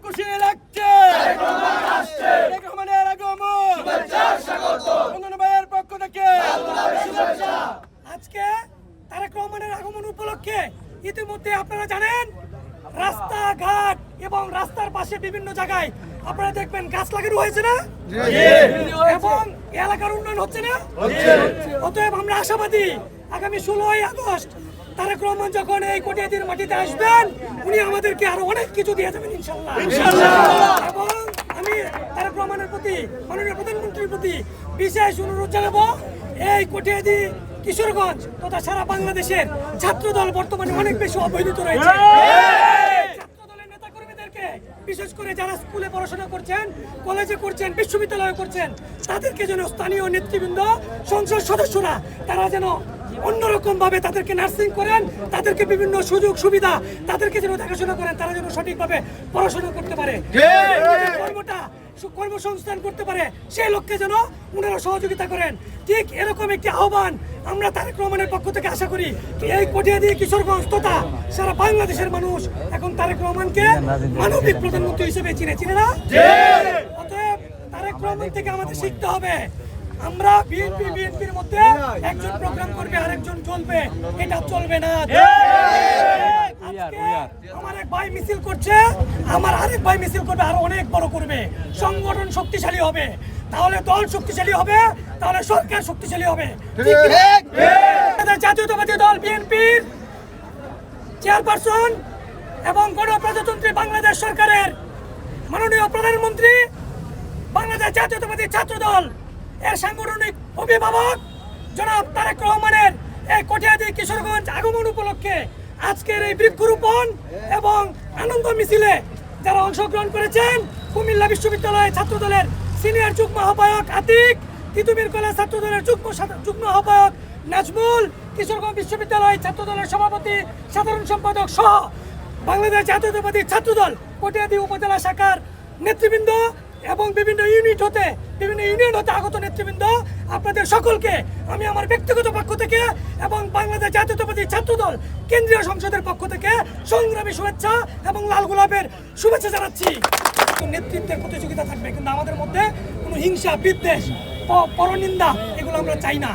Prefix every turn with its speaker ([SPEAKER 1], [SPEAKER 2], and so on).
[SPEAKER 1] খুশি লাগছে রহমানের আগমন, অন্যান্য ভাইয়ের পক্ষ থেকে আজকে তারেক রহমানের আগমন উপলক্ষে ইতিমধ্যে আপনারা জানেন রাস্তাঘাট এবং রাস্তার পাশে বিভিন্ন জায়গায় আপনারা দেখবেন গাছ লাগানো হয়েছে না, এবং এলাকার উন্নয়ন হচ্ছে না। অতএব আমরা আশাবাদী আগামী 16ই আগস্ট তারেক রহমান যখন এই কটিয়াদীর মাটিতে আসবেন উনি আমাদেরকে আরো অনেক কিছু দিয়ে যাবেন ইনশাআল্লাহ। এবং আমি তারেক রহমানের প্রতি, মাননীয় প্রধানমন্ত্রীর প্রতি বিশেষ অনুরোধ জানাবো, এই কটিয়াদী কিশোরগঞ্জ তথা সারা বাংলাদেশের ছাত্রদল বর্তমানে অনেক বেশি অবহেলিত রয়েছে। ছাত্রদলের নেতাকর্মীদেরকে, বিশেষ করে যারা স্কুলে পড়াশোনা করছেন, কলেজে করছেন, বিশ্ববিদ্যালয়ে করছেন, তাদেরকে যেন স্থানীয় নেতৃবৃন্দ, সংসদ সদস্যরা তারা যেন অন্যরকম ভাবে তাদেরকে নার্সিং করেন, তাদেরকে বিভিন্ন সুযোগ সুবিধা তাদেরকে যেন দেখাশোনা করেন, তারা যেন সঠিকভাবে পড়াশোনা করতে পারে, কর্মসংস্থান করতে পারে, সেই লক্ষ্যে যেন ওনারা সহযোগিতা করেন। ঠিক এরকম একটি আহ্বান আমরা তারেক রহমানের পক্ষ থেকে আশা করি। এই কটিয়াদী কিশোরগঞ্জ তথা সারা বাংলাদেশের মানুষ এখন তারেক রহমানকে মানবিক প্রধানমন্ত্রী হিসেবে চিনে না। অতএব তারেক রহমান থেকে আমাদের শিখতে হবে। আমরা বিএনপির মধ্যে একজন প্রোগ্রাম করবে আরেকজন চলবে, এটা চলবে না। আমার এক ভাই মিছিল করছে, আমার আরেক ভাই মিছিল করবে, আরো অনেক বড় করবে। সংগঠন শক্তিশালী হবে, তাহলে দল শক্তিশালী হবে, তাহলে সরকার শক্তিশালী হবে। জাতীয়তাবাদী দল বিএনপির চেয়ারপারসন এবং গণপ্রজাতন্ত্রী বাংলাদেশ সরকারের মাননীয় প্রধানমন্ত্রী, বাংলাদেশ জাতীয়তাবাদী ছাত্র দল এর সাংগঠনিক অভিভাবক জনাব তারেক রহমানের এই কটিয়াদী কিশোরগঞ্জ আগমন উপলক্ষে আজকের এই বৃক্ষরোপণ এবং আনন্দ মিছিলে যারা অংশগ্রহণ করেছেন, কুমিল্লা বিশ্ববিদ্যালয় ছাত্র দলের সিনিয়র যুগ্ম আহ্বায়ক আতিক, তিতুমির কলেজ ছাত্র দলের যুগ্ম আহ্বায়ক নাজমুল, কিশোরগঞ্জ বিশ্ববিদ্যালয় ছাত্র দলের সভাপতি সাধারণ সম্পাদক সহ বাংলাদেশ জাতীয়তাবাদী ছাত্র দল কটিয়াদী উপজেলা শাখার নেতৃবৃন্দ এবং বিভিন্ন ইউনিয়ন হতে আগত নেতৃবৃন্দ, আপনাদের সকলকে আমি আমার ব্যক্তিগত পক্ষ থেকে এবং বাংলাদেশ জাতীয়তাবাদী ছাত্রদল কেন্দ্রীয় সংসদের পক্ষ থেকে সংগ্রামী শুভেচ্ছা এবং লাল গোলাপের শুভেচ্ছা জানাচ্ছি। নেতৃত্বের প্রতিযোগিতা থাকবে, কিন্তু আমাদের মধ্যে কোনো হিংসা, বিদ্বেষ, পরনিন্দা এগুলো আমরা চাই না।